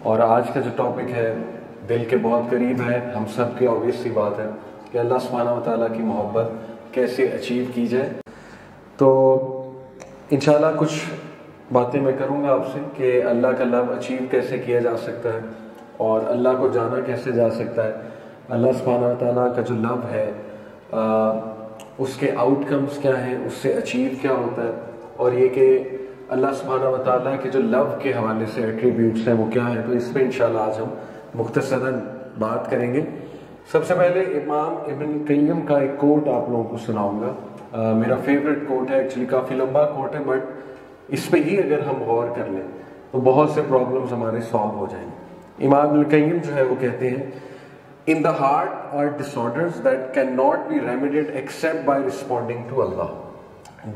اور آج کا جو ٹاپک ہے دل کے بہت قریب ہے ہم سب کے، obvious سی بات ہے کہ اللہ سبحانہ و تعالیٰ کی محبت کیسے اچیو کی جائے۔ تو انشاءاللہ کچھ باتیں میں کروں گا آپ سے کہ اللہ کا لو اچیو کیسے کیا جا سکتا ہے اور اللہ کو جانا کیسے جا سکتا ہے، اللہ سبحانہ و تعالیٰ کا جو لو ہے اس کے آؤٹ کمز کیا ہیں، اس سے اچیو کیا ہوتا ہے، اور یہ کہ اللہ سبحانہ و تعالیٰ کے جو لو کے حوالے سے ایٹریبیوٹس ہیں وہ کیا ہیں۔ تو اس پہ انشاءاللہ آج ہم مختصراً بات کریں گے۔ سب سے پہلے امام ابن قیم کا ایک کوٹ آپ لوگوں کو سناؤں گا، میرا فیوریٹ کوٹ ہے، ایکچولی کافی لمبا کوٹ ہے بٹ اس پہ ہی اگر ہم غور کر لیں تو بہت سے پرابلمز ہمارے سالو ہو جائیں گے۔ امام ابن قیم جو ہے وہ کہتے ہیں In the heart are disorders that cannot be remedied except by responding to Allah۔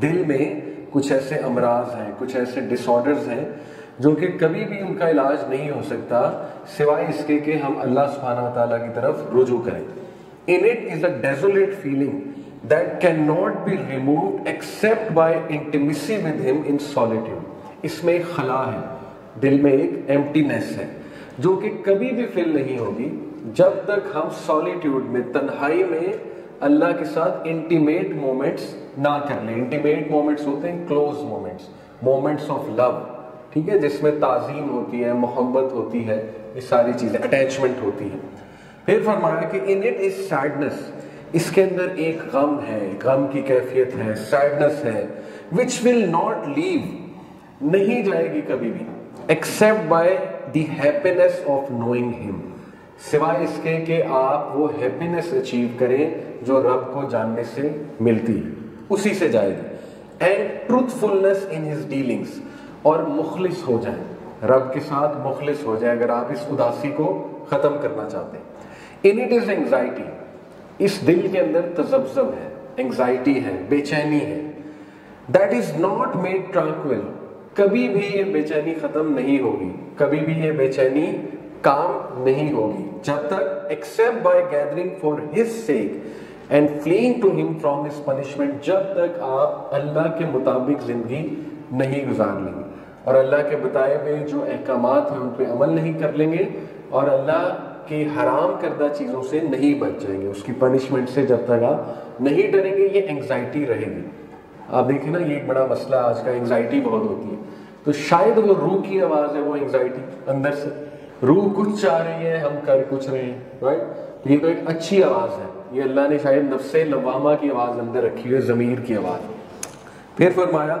دل میں کچھ ایسے امراض ہیں، کچھ ایسے ڈس آرڈرز ہیں جو کہ کبھی بھی ان کا علاج نہیں ہو سکتا سوائے اس کے کہ ہم اللہ سبحانہ و تعالیٰ کی طرف رجوع کریں۔ In it is a desolate feeling that cannot be removed except by intimacy with him in solitude۔ اس میں ایک خلا ہے، دل میں ایک ایمپٹینس ہے جو کہ کبھی بھی فل نہیں ہوگی جب تک ہم سولیٹیوڈ میں، تنہائی میں اللہ کے ساتھ انٹیمیٹ مومنٹس نہ کر لیں۔ انٹیمیٹ مومنٹس ہوتے ہیں close moments, moments of love, ٹھیک ہے، جس میں تعظیم ہوتی ہے، محبت ہوتی ہے، یہ ساری چیزیں، اٹیچمنٹ ہوتی ہے۔ پھر فرمایا کہ ان اٹ از سیڈنس، اس کے اندر ایک غم ہے، غم کی کیفیت ہے، سیڈنس ہے، وچ ول ناٹ لیو، نہیں جائے گی کبھی بھی، accept by the happiness of knowing ہم، سوائے اس کے کہ آپ وہ ہیپینس اچیو کریں جو رب کو جاننے سے ملتی ہے، اسی سے جائے گی۔ اینڈ ٹروتھفلنس ان ہز ڈیلنگس، اور مخلص ہو جائیں، رب کے ساتھ مخلص ہو جائیں اگر آپ اس اداسی کو ختم کرنا چاہتے ہیں۔ ان اٹ از اینگزائٹی، اس دل کے اندر تذبذب ہے، اینگزائٹی ہے، بے چینی ہے۔ دیٹ از ناٹ میڈ ٹرانکوئل، کبھی بھی یہ بے چینی ختم نہیں ہوگی، کبھی بھی یہ بے چینی کام نہیں ہوگی جب تک except by gathering for his sake and fleeing to him from his punishment, جب تک آپ اللہ کے مطابق زندگی نہیں گزار لیں گے اور اللہ کے بتائے ہوئے جو احکامات ہیں ان پہ عمل نہیں کر لیں گے اور اللہ کی حرام کردہ چیزوں سے نہیں بچ جائیں گے، اس کی پنشمنٹ سے جب تک آپ نہیں ڈریں گے، یہ اینگزائٹی رہے گی۔ آپ دیکھیں نا، یہ ایک بڑا مسئلہ آج کا، اینگزائٹی بہت ہوتی ہے، تو شاید وہ روح کی آواز ہے، وہ اینگزائٹی اندر سے روح کچھ چاہ رہی ہے، ہم کر کچھ رہے ہیں، رائٹ؟ یہ تو ایک اچھی آواز ہے، یہ اللہ نے شاید نفس لوامہ کی آواز اندر رکھی ہے، ضمیر کی آواز۔ پھر فرمایا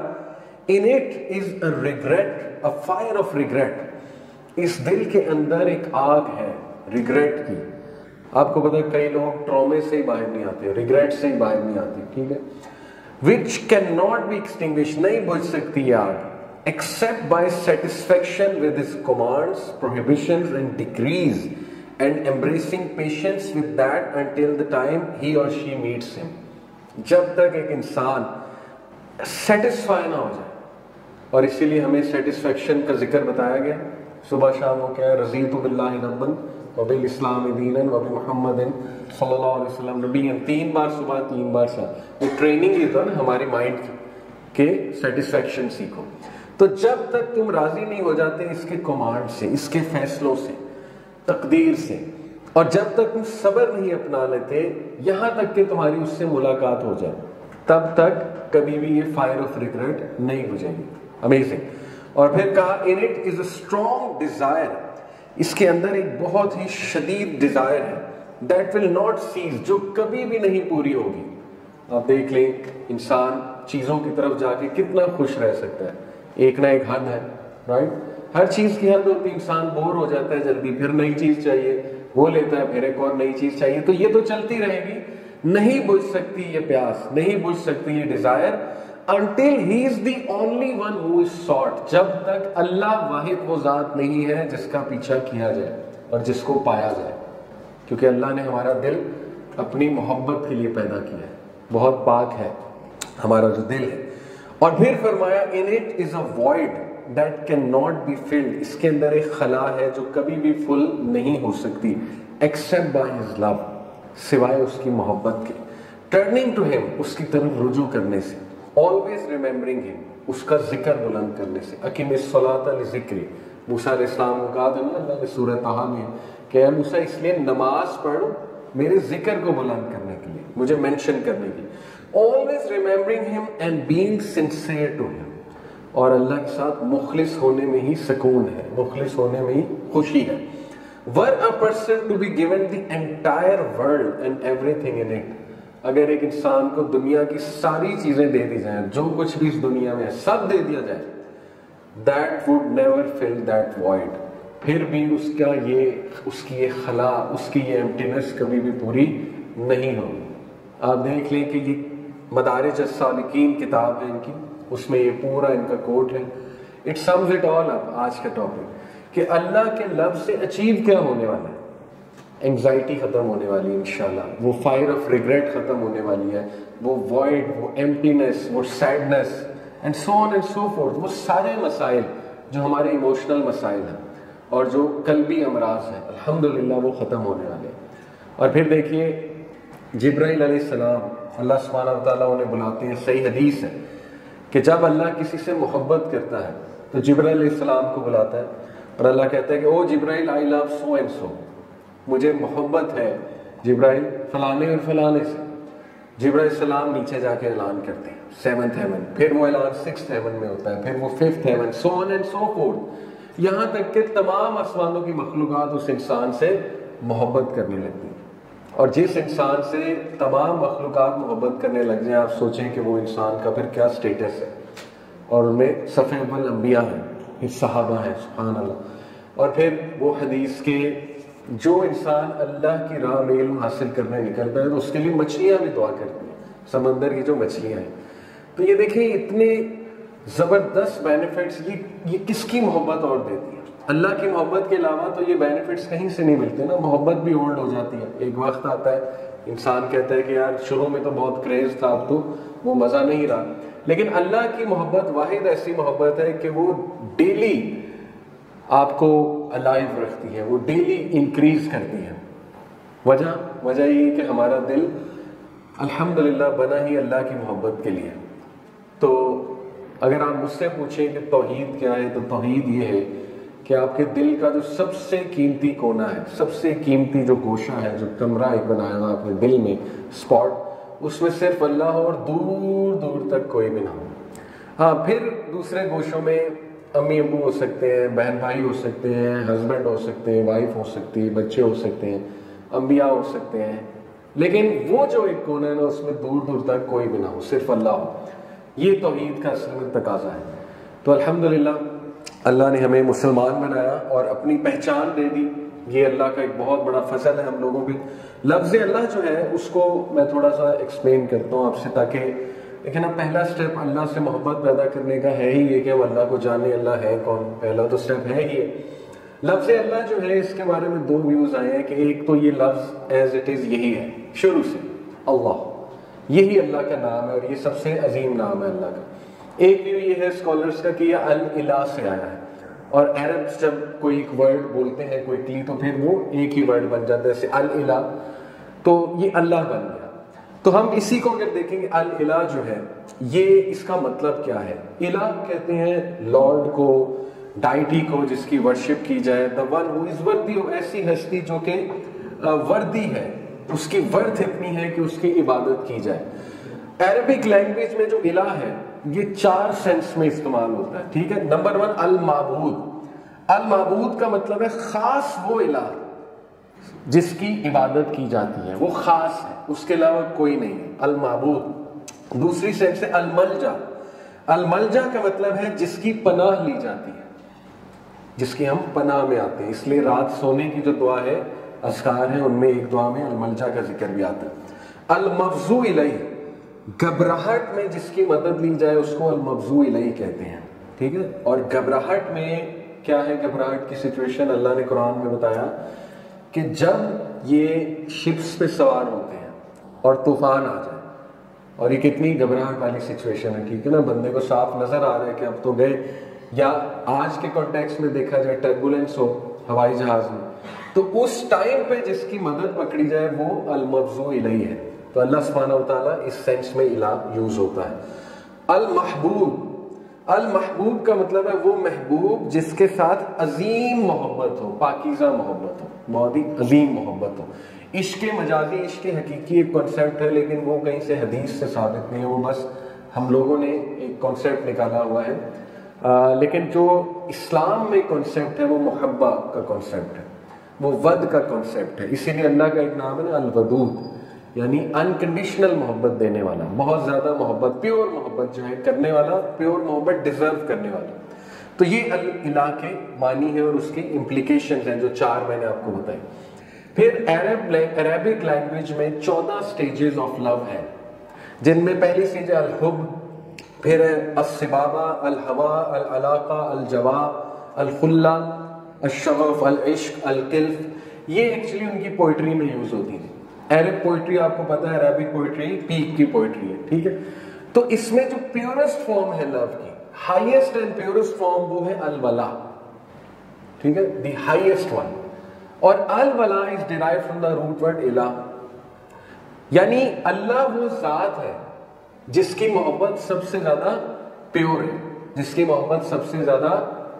in it is a regret, a fire of regret، اس دل کے اندر ایک آگ ہے ریگریٹ کی۔ آپ کو پتا ہے کئی لوگ ٹرامے سے ہی باہر نہیں آتے، ریگریٹ سے ہی باہر نہیں آتے، ٹھیک ہے، which cannot be extinguished، نہیں بجھ سکتی یہ آگ except by satisfaction with his commands, prohibitions and decrees and embracing patience with that until the time he or she meets him۔ جب تک ایک انسان سیٹسفائی نہ ہو جائے، اور اسی لیے ہمیں سیٹسفیکشن کا ذکر بتایا گیا صبح شام، وہ کیا ہے، رضیت باللہ ربا وبالاسلام دینا وبمحمد صلی اللہ علیہ وسلم نبی، 3 بار صبح 3 بار شام، یہ ٹریننگ ہی تھا نا ہماری مائنڈ کے، سیٹسفیکشن سیکھو۔ تو جب تک تم راضی نہیں ہو جاتے اس کے کمانڈ سے، اس کے فیصلوں سے، تقدیر سے، اور جب تک تم صبر نہیں اپنا لیتے یہاں تک کہ تمہاری اس سے ملاقات ہو جائے، تب تک کبھی بھی یہ فائر آف ریگریٹ نہیں بجھے گی۔ امیزنگ۔ اور پھر کہا in it is a strong desire, اس کے اندر ایک بہت ہی شدید ڈیزائر ہے، دیٹ ول ناٹ سیز، جو کبھی بھی نہیں پوری ہوگی۔ آپ دیکھ لیں انسان چیزوں کی طرف جا کے کتنا خوش رہ سکتا ہے، ایک نہ ایک حد ہے، رائٹ؟ ہر چیز کی حد ہوتی ہے، انسان بور ہو جاتا ہے جلدی، پھر نئی چیز چاہیے، وہ لیتا ہے، پھر ایک اور نئی چیز چاہیے، تو یہ تو چلتی رہے گی، نہیں بجھ سکتی یہ پیاس، نہیں بجھ سکتی یہ Dzire until he is the only one who is sought، جب تک اللہ واحد وہ ذات نہیں ہے جس کا پیچھا کیا جائے اور جس کو پایا جائے، کیونکہ اللہ نے ہمارا دل اپنی محبت کے لیے پیدا کیا ہے، بہت پاک ہے ہمارا جو دل ہے۔ اور پھر فرمایا in it is a void that cannot be filled، اس کے اندر ایک خلا ہے جو کبھی بھی فل نہیں ہو سکتی except by his love، سوائے اس کی محبت کے، turning to him، اس کی طرف رجوع کرنے سے، always remembering him، اس کا ذکر بلند کرنے سے، اقیم الصلاۃ لذکری، موسیٰ علیہ السلام کو کہا تھا نا اللہ نے سورہ طٰہٰ میں کہ اے موسیٰ اس لیے نماز پڑھ میرے ذکر کو بلند کرنے کے لیے, مجھے مینشن کرنے کے لیے. always remembering him and being sincere to him. اور اللہ کے ساتھ مخلص ہونے میں ہی سکون ہے, مخلص ہونے میں ہی خوشی ہے. were a person to be given the entire world and everything in it, اگر ایک انسان کو دنیا کی ساری چیزیں دے دی جائیں, جو کچھ بھی اس دنیا میں ہے سب دے دیا جائے, that would never fill that void, پھر بھی اس کی یہ خلا, اس کی یہ ایمپٹینس کبھی بھی پوری نہیں ہوگی. آپ دیکھ لیں کہ یہ مدارج السالکین کتاب ہے ان کی, اس میں یہ پورا ان کا کوٹ ہے. اٹ سمز اٹ آل اپ. آج کا ٹاپک کہ اللہ کے لفظ سے اچیو کیا ہونے والا ہے. انگزائٹی ختم ہونے والی ہے انشاءاللہ, وہ فائر آف ریگریٹ ختم ہونے والی ہے, وہ وائڈ, وہ ایمپٹینس, وہ sadness and so on and so fourth, وہ سارے مسائل جو ہمارے ایموشنل مسائل ہیں اور جو قلبی امراض ہیں الحمدللہ وہ ختم ہونے والے ہیں. اور پھر دیکھیے جبرائیل علیہ السلام اللہ سبحانہ و تعالیٰ انہیں بلاتے ہیں. صحیح حدیث ہے کہ جب اللہ کسی سے محبت کرتا ہے تو جبرائیل علیہ السلام کو بلاتا ہے اور اللہ کہتا ہے کہ او جبرائیل آئی لو سو اینڈ سو, مجھے محبت ہے جبرائیل فلانے اور فلانے سے. جبرائیل السلام نیچے جا کے اعلان کرتے ہیں 7th heaven, پھر وہ اعلان 6th heaven میں ہوتا ہے, پھر وہ 5th heaven, so on and so forth, یہاں تک کہ تمام آسمانوں کی مخلوقات اس انسان سے محبت کرنے لگتی ہیں. اور جس انسان سے تمام مخلوقات محبت کرنے لگ جائیں, آپ سوچیں کہ وہ انسان کا پھر کیا سٹیٹس ہے. اور ان میں صف اول انبیاء ہیں, پھر صحابہ ہیں, سبحان اللہ. اور پھر وہ حدیث کے جو انسان اللہ کی راہ میں علم حاصل کرنے نکلتا ہے تو اس کے لیے مچھلیاں بھی دعا کرتی ہیں, سمندر کی جو مچھلیاں ہیں. تو یہ دیکھیں اتنے زبردست بینیفٹس, یہ کس کی محبت اور دیتی ہے. اللہ کی محبت کے علاوہ تو یہ بینیفٹس کہیں سے نہیں ملتے نا. محبت بھی اولڈ ہو جاتی ہے, ایک وقت آتا ہے انسان کہتا ہے کہ یار شروع میں تو بہت کریز تھا, اب تو وہ مزہ نہیں رہا. لیکن اللہ کی محبت واحد ایسی محبت ہے کہ وہ ڈیلی آپ کو الائیو رکھتی ہے, وہ ڈیلی انکریز کرتی ہے. وجہ یہ کہ ہمارا دل الحمدللہ بنا ہی اللہ کی محبت کے لیے. تو اگر آپ مجھ سے پوچھیں کہ توحید کیا ہے, تو توحید یہ ہے کہ آپ کے دل کا جو سب سے قیمتی کونا ہے, سب سے قیمتی جو گوشہ ہے, جو کمرہ ایک بنایا ہوا اپنے دل میں اسپاٹ, اس میں صرف اللہ ہو اور دور دور تک کوئی بھی نہ ہو. ہاں پھر دوسرے گوشوں میں امی ابو ہو سکتے ہیں, بہن بھائی ہو سکتے ہیں, ہسبینڈ ہو سکتے ہیں, وائف ہو سکتی ہے, بچے ہو سکتے ہیں, انبیاء ہو سکتے ہیں. لیکن وہ جو ایک کونا ہے نا, اس میں دور دور تک کوئی بھی نہ ہو, صرف اللہ ہو. یہ توحید کا اصل میں تقاضا ہے. تو الحمدللہ اللہ نے ہمیں مسلمان بنایا اور اپنی پہچان دے دی. یہ اللہ کا ایک بہت بڑا فضل ہے ہم لوگوں پہ. لفظ اللہ جو ہے اس کو میں تھوڑا سا ایکسپلین کرتا ہوں آپ سے, تاکہ لیکن اب پہلا سٹیپ اللہ سے محبت پیدا کرنے کا ہے ہی یہ کہ ہم اللہ کو جانیں, اللہ ہے کون. پہلا تو سٹیپ ہے ہی. لفظ اللہ جو ہے اس کے بارے میں دو ویوز آئے ہیں کہ ایک تو یہ لفظ ایز اٹ از یہی ہے شروع سے, اللہ, یہی اللہ کا نام ہے اور یہ سب سے عظیم نام ہے اللہ کا. ایک ویو یہ ہے اسکالرس کا کہ یہ الالہ سے آیا ہے, اور عربس جب کوئی ایک ورڈ بولتے ہیں کوئکلی تو پھر وہ ایک ہی ورڈ بن جاتا ہے, جیسے الالہ, تو یہ اللہ بن گیا. تو ہم اسی کو اگر دیکھیں گے الالہ جو ہے یہ اس کا مطلب کیا ہے. الہ کہتے ہیں لارڈ کو, ڈائٹی کو جس کی ورشپ کی جائے, the one who is worthy, ایسی ہستی جو کہ وردی ہے, اس کی ورتھ اتنی ہے کہ اس کی عبادت کی جائے. عربک لینگویج میں جو الہ ہے یہ 4 سینس میں استعمال ہوتا ہے, ٹھیک ہے. نمبر 1 المعبود. المعبود کا مطلب ہے خاص وہ الہ جس کی عبادت کی جاتی ہے, وہ خاص ہے, اس کے علاوہ کوئی نہیں ہے, المعبود. دوسری سینس ہے الملجا. الملجا کا مطلب ہے جس کی پناہ لی جاتی ہے, جس کی ہم پناہ میں آتے ہیں. اس لیے رات سونے کی جو دعا ہے, اذکار ہیں, ان میں ایک دعا میں الملجا کا ذکر بھی آتا ہے. المفزوع الیہ, گھبراہٹ میں جس کی مدد لی جائے اس کو المفزوع الیہ کہتے ہیں, ٹھیک ہے. اور گھبراہٹ میں کیا ہے, گھبراہٹ کی سچویشن اللہ نے قرآن میں بتایا کہ جب یہ شپس پہ سوار ہوتے ہیں اور طوفان آ جائے, اور یہ کتنی گھبراہٹ والی سچویشن ہے, ٹھیک ہے نا. بندے کو صاف نظر آ رہا ہے کہ اب تو گئے, یا آج کے کانٹیکس میں دیکھا جائے ٹربولنس ہو ہوائی جہاز میں, تو اس ٹائم پہ جس کی مدد پکڑی جائے وہ المفزوع الیہ ہے. تو اللہ سبحانہ و تعالیٰ اس سینس میں الہ یوز ہوتا ہے. المحبوب, المحبوب کا مطلب ہے وہ محبوب جس کے ساتھ عظیم محبت ہو، پاکیزہ محبت ہو، بہت ہی عظیم محبت ہو۔ عشق مجازی، عشق حقیقی ایک کانسیپٹ ہے، لیکن وہ کہیں سے حدیث سے ثابت نہیں ہے، وہ بس ہم لوگوں نے ایک کانسیپٹ نکالا ہوا ہے۔ لیکن جو اسلام میں کانسیپٹ ہے وہ محبہ کا کانسیپٹ ہے، وہ ود کا کانسیپٹ ہے۔ اسی لیے اللہ کا ایک نام ہے نا الودود، یعنی انکنڈیشنل محبت دینے والا، بہت زیادہ محبت، پیور محبت جو ہے کرنے والا، پیور محبت ڈیزرو کرنے والا۔ تو یہ الہ کے معنی ہے اور اس کی امپلیکیشنز ہیں جو 4 میں نے آپ کو بتائی۔ پھر عربک لینگویج میں 14 سٹیجز آف لو ہیں، جن میں پہلی سٹیج ہے الحب، پھر ہے الصبابہ، الہوا، العلاقہ، الجوا، الخلہ، الشغف، العشق، القلف۔ یہ ایکچولی ان کی پوئٹری میں یوز ہوتی ہے۔ عرب پوئٹری آپ کو پتا ہے، عربک پوئٹری پیک کی پوئٹری ہے، ٹھیک ہے۔ تو اس میں جو پیورسٹ فارم ہے لو کی، ہائیسٹ اینڈ پیورسٹ فارم، وہ ہے الولا، ٹھیک ہے، دی ہائیسٹ ون۔ اور الولا is derive from the root word الہ، یعنی اللہ وہ ذات ہے جس کی محبت سب سے زیادہ پیور ہے، جس کی محبت سب سے زیادہ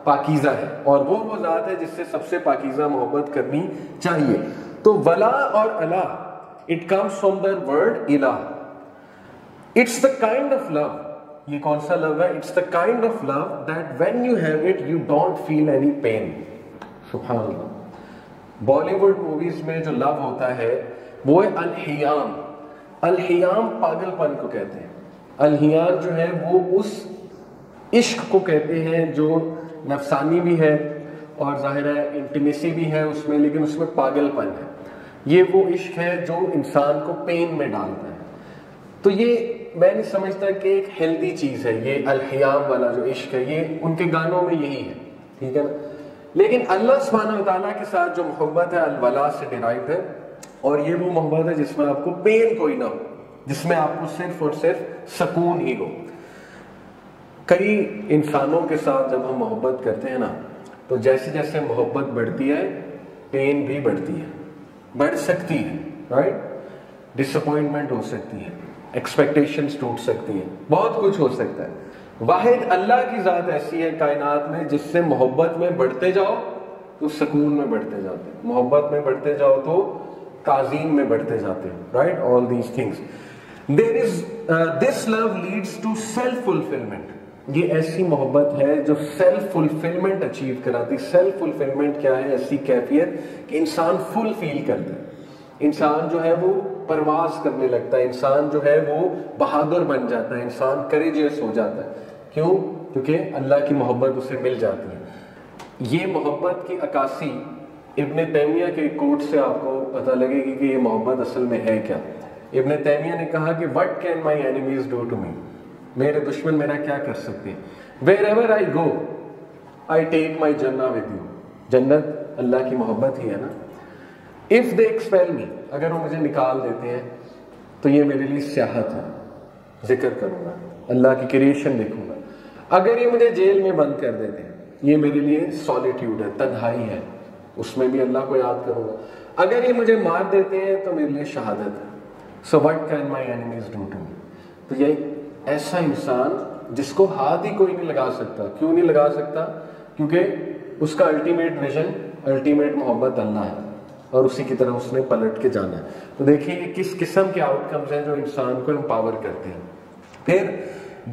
پاکیزہ ہے، اور وہ ذات ہے جس سے سب سے پاکیزہ محبت کرنی چاہیے۔ تو ولا اور Allah, it comes from the word الہ۔ It's the kind of love, یہ کون سا لو ہے؟ It's the kind of love that when you have it you don't feel any pain. سبحان اللہ۔ بالی ووڈ موویز میں جو لو ہوتا ہے وہ ہے الحیام۔ الحیام پاگل پن کو کہتے ہیں۔ الحیام جو ہے وہ اس عشق کو کہتے ہیں جو نفسانی بھی ہے اور ظاہر ہے انٹیمیسی بھی ہے اس میں، لیکن اس میں پاگل پن ہے۔ یہ وہ عشق ہے جو انسان کو پین میں ڈالتا ہے۔ تو یہ میں نہیں سمجھتا کہ ایک ہیلدی چیز ہے یہ الحیام والا جو عشق ہے، یہ ان کے گانوں میں یہی ہے، ٹھیک ہے نا۔ لیکن اللہ سبحانہ وتعالیٰ کے ساتھ جو محبت ہے الولا سے ڈیرائیو ہے، اور یہ وہ محبت ہے جس میں آپ کو پین کوئی نہ ہو، جس میں آپ کو صرف اور صرف سکون ہی ہو۔ کئی انسانوں کے ساتھ جب ہم محبت کرتے ہیں نا، تو جیسے جیسے محبت بڑھتی ہے پین بھی بڑھتی ہے، بڑھ سکتی ہے، رائٹ، ڈس اپوائنٹمنٹ ہو سکتی ہے، ایکسپیکٹیشنز ٹوٹ سکتی ہیں، بہت کچھ ہو سکتا ہے۔ واحد اللہ کی ذات ایسی ہے کائنات میں جس سے محبت میں بڑھتے جاؤ تو سکون میں بڑھتے جاتے ہیں، محبت میں بڑھتے جاؤ تو تعظیم میں بڑھتے جاتے ہیں، right, all these things. This love leads to self fulfilment, یہ ایسی محبت ہے جو سیلف فلفلمنٹ اچیو کراتی۔ سیلف فلفلمنٹ کیا ہے؟ ایسی کیفیت کہ انسان فل فیل کرتا ہے، انسان جو ہے وہ پرواز کرنے لگتا ہے، انسان جو ہے وہ بہادر بن جاتا ہے، انسان کریجیس ہو جاتا ہے۔ کیوں؟ کیونکہ اللہ کی محبت اسے مل جاتی ہے۔ یہ محبت کی عکاسی ابن تیمیہ کے کوٹ سے آپ کو پتہ لگے گی کہ یہ محبت اصل میں ہے کیا۔ ابن تیمیہ نے کہا کہ what can my enemies do to me, میرے دشمن میرا کیا کر سکتے ہیں؟ ویئر ایور آئی گو آئی ٹیک مائی جنہ ود یو، جنت اللہ کی محبت ہی ہے نا۔ اف دے ایکسپیل می، اگر وہ مجھے نکال دیتے ہیں تو یہ میرے لیے سیاحت ہے، ذکر کروں گا، اللہ کی کریشن دیکھوں گا۔ اگر یہ مجھے جیل میں بند کر دیتے ہیں، یہ میرے لیے سولیٹیوڈ ہے، تنہائی ہے، اس میں بھی اللہ کو یاد کروں گا۔ اگر یہ مجھے مار دیتے ہیں تو میرے لیے شہادت ہے۔ So what can my enemies do to me. تو یہ ایسا انسان جس کو ہاتھ ہی کوئی نہیں لگا سکتا۔ کیوں نہیں لگا سکتا؟ کیونکہ اس کا الٹیمیٹ ویژن، الٹیمیٹ محبت اللہ ہے، اور اسی کی طرح اس نے پلٹ کے جانا ہے۔ تو دیکھیے یہ کس قسم کے آؤٹ کمز ہیں جو انسان کو امپاور کرتے ہیں۔ پھر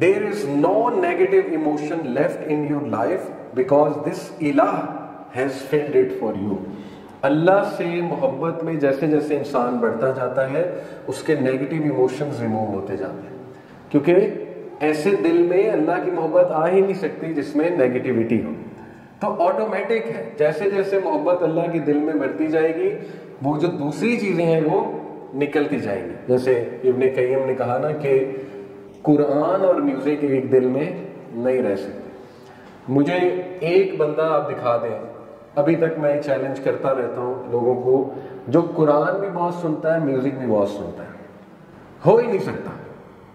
there is no negative emotion left in your life because this الہ has filled it for you. Allah سے محبت میں جیسے جیسے انسان بڑھتا جاتا ہے اس کے نیگیٹو ایموشنز ریموو ہوتے جاتے ہیں، کیونکہ ایسے دل میں اللہ کی محبت آ ہی نہیں سکتی جس میں نیگیٹیوٹی ہو۔ تو آٹومیٹک ہے، جیسے جیسے محبت اللہ کے دل میں بڑھتی جائے گی وہ جو دوسری چیزیں ہیں وہ نکلتی جائیں گی۔ جیسے ابن قیم نے کہا نا کہ قرآن اور میوزک ایک دل میں نہیں رہ سکتے۔ مجھے ایک بندہ آپ دکھا دیں، ابھی تک میں چیلنج کرتا رہتا ہوں لوگوں کو، جو قرآن بھی بہت سنتا ہے میوزک بھی بہت سنتا ہے، ہو ہی نہیں سکتا،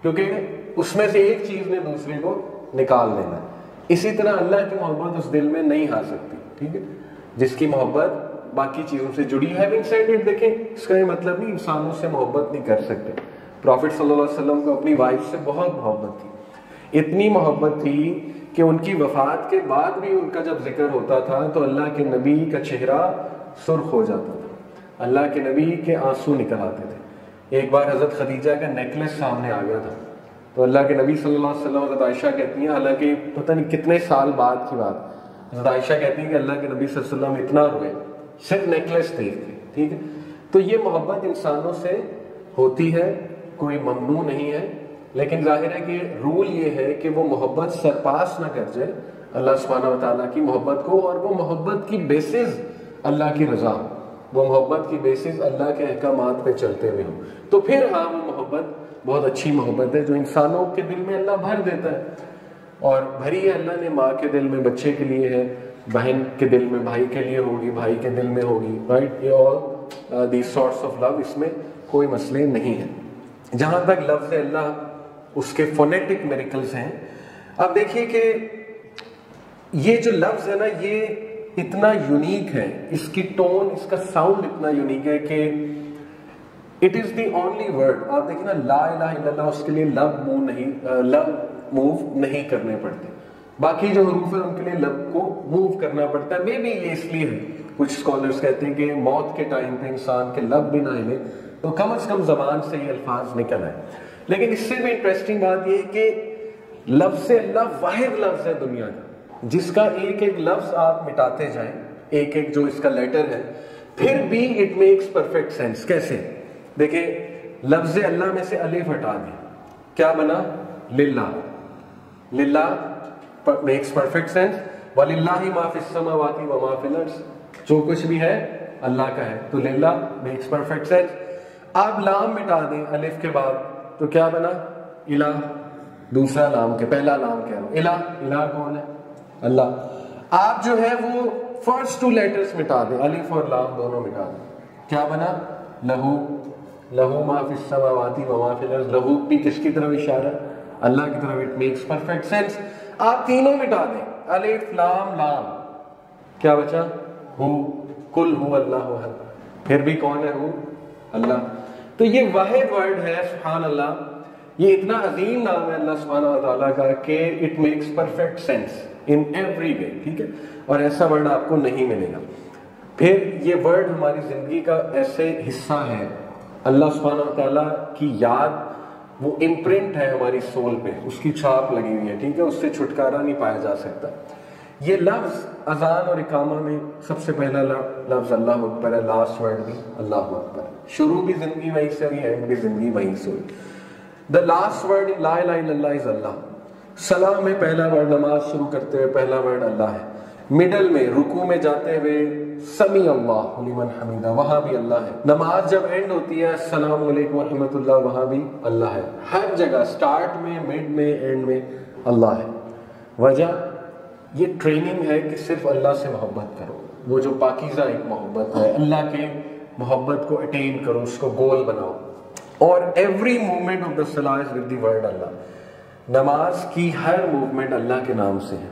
کیونکہ اس میں سے ایک چیز نے دوسرے کو نکال دینا ہے۔ اسی طرح اللہ کی محبت اس دل میں نہیں آ سکتی، ٹھیک ہے، جس کی محبت باقی چیزوں سے جڑی ہے۔ ہیونگ سیڈ اٹ، دیکھیں اس کا یہ مطلب نہیں انسانوں سے محبت نہیں کر سکتے۔ پروفٹ صلی اللہ علیہ وسلم کو اپنی وائف سے بہت محبت تھی، اتنی محبت تھی کہ ان کی وفات کے بعد بھی ان کا جب ذکر ہوتا تھا تو اللہ کے نبی کا چہرہ سرخ ہو جاتا تھا، اللہ کے نبی کے آنسو نکل آتے تھے۔ ایک بار حضرت خدیجہ کا نیکلس سامنے آ گیا تھا تو اللہ کے نبی صلی اللہ علیہ وسلم، حضرت عائشہ کہتی ہیں، حالانکہ پتہ نہیں کتنے سال بعد کی بات، حضرت عائشہ کہتی ہیں کہ اللہ کے نبی صلی اللہ علیہ وسلم اتنا روئے صرف نیکلس دیکھ کے، ٹھیک ہے۔ تو یہ محبت انسانوں سے ہوتی ہے، کوئی ممنوع نہیں ہے، لیکن ظاہر ہے کہ رول یہ ہے کہ وہ محبت سرپاس نہ کر جائے اللہ سبحانہ و تعالیٰ کی محبت کو، اور وہ محبت کی بیسز اللہ کی رضا، وہ محبت کی بیسز اللہ کے احکامات پہ چلتے ہوئے ہوں، تو پھر ہاں وہ محبت بہت اچھی محبت ہے جو انسانوں کے دل میں اللہ بھر دیتا ہے، اور بھری ہے اللہ نے ماں کے دل میں بچے کے لیے ہے، بہن کے دل میں بھائی کے لیے ہوگی، بھائی کے دل میں ہوگی، رائٹ، یہ all these sorts of love, اس میں کوئی مسئلے نہیں ہیں۔ جہاں تک لفظ اللہ اس کے فونیٹک میریکلز ہیں، اب دیکھیے کہ یہ جو لفظ ہے نا یہ اتنا یونیک ہے، اس کی ٹون، اس کا ساؤنڈ اتنا یونیک ہے کہ it is the only word, آپ دیکھیں نا لا الہ الا اللہ، اس کے لیے لب موو نہیں کرنے پڑتے، باقی جو حروف ہیں ان کے لیے لب کو موو کرنا پڑتا ہے۔ مے بی یہ اس لیے ہے، کچھ اسکالرس کہتے ہیں کہ موت کے ٹائم پہ انسان کے لب بھی نہ ہلے تو کم از کم زبان سے یہ الفاظ نکل آئے۔ لیکن اس سے بھی انٹرسٹنگ بات یہ ہے کہ لفظ اللہ واحد لفظ ہے دنیا کا جس کا ایک ایک لفظ آپ مٹاتے جائیں، ایک ایک جو اس کا لیٹر ہے، پھر بھی اٹ میکس پرفیکٹ سینس۔ کیسے؟ دیکھیں، لفظ اللہ میں سے الف ہٹا دیں، کیا بنا؟ للہ۔ للہ میکس پرفیکٹ سینس، وَلِلَّهِ مَا فِي السَّمَاوَاتِ وَمَا فِي الْأَرْضِ، جو کچھ بھی ہے اللہ کا ہے، تو للہ میکس پرفیکٹ سینس۔ آپ لام مٹا دیں الف کے بعد تو کیا بنا؟ الہ، دوسرا لام کے پہلا لام کیا ہے؟ الہ۔ الہ کون ہے؟ اللہ۔ آپ جو ہے وہ فرسٹ ٹو لیٹرز مٹا دیں، الف اور لام دونوں مٹا دیں، کیا بنا؟ لہو۔ لہو ما فی السماوات وما فی الارض، لہو بھی کس کی طرف اشارہ؟ اللہ کی طرف، اٹ میکس پرفیکٹ سینس۔ آپ تینوں مٹا دیں، الف لام لام، کیا بچا؟ ہو۔ کل ہو اللہ احد، پھر بھی کون ہے؟ ہو، اللہ۔ تو یہ واحد ورڈ ہے، سبحان اللہ، یہ اتنا عظیم نام ہے اللہ سبحانہ و تعالیٰ کا کہ it makes perfect sense in every way, ٹھیک ہے، اور ایسا ورڈ آپ کو نہیں ملے گا۔ پھر یہ ورڈ ہماری زندگی کا ایسے حصہ ہے، اللہ سبحانہ و تعالیٰ کی یاد وہ امپرنٹ ہے ہماری سول پہ، اس کی چھاپ لگی ہوئی ہے، ٹھیک ہے، اس سے چھٹکارا نہیں پایا جا سکتا۔ یہ لفظ اذان اور اقامہ میں سب سے پہلا لفظ اللہ اکبر ہے، لاسٹ ورڈ بھی اللہ اکبر، شروع بھی زندگی وہیں سے ہوئی، اینڈ بھی زندگی وہیں سے ہوئی۔ دا لاسٹ ورڈ ان لا الہ الا اللہ از اللہ۔ سلام میں پہلا ورڈ، نماز شروع کرتے ہوئے پہلا ورڈ اللہ ہے، مڈل میں رکوع میں جاتے ہوئے سمیع اللہ لمن حمیدہ، وہاں بھی اللہ ہے۔ نماز جب اینڈ ہوتی ہے السلام علیکم ورحمۃ اللہ، وہاں بھی اللہ ہے۔ ہر جگہ سٹارٹ میں، مڈ میں، اینڈ میں اللہ ہے۔ وجہ یہ ٹریننگ ہے کہ صرف اللہ سے محبت کرو، وہ جو پاکیزہ ایک محبت ہے، اللہ کے محبت کو اٹین کرو، اس کو گول بناؤ، اور ایوری موومنٹ آف دا صلاح از ود دی ورڈ اللہ۔ نماز کی ہر موومنٹ اللہ کے نام سے ہے،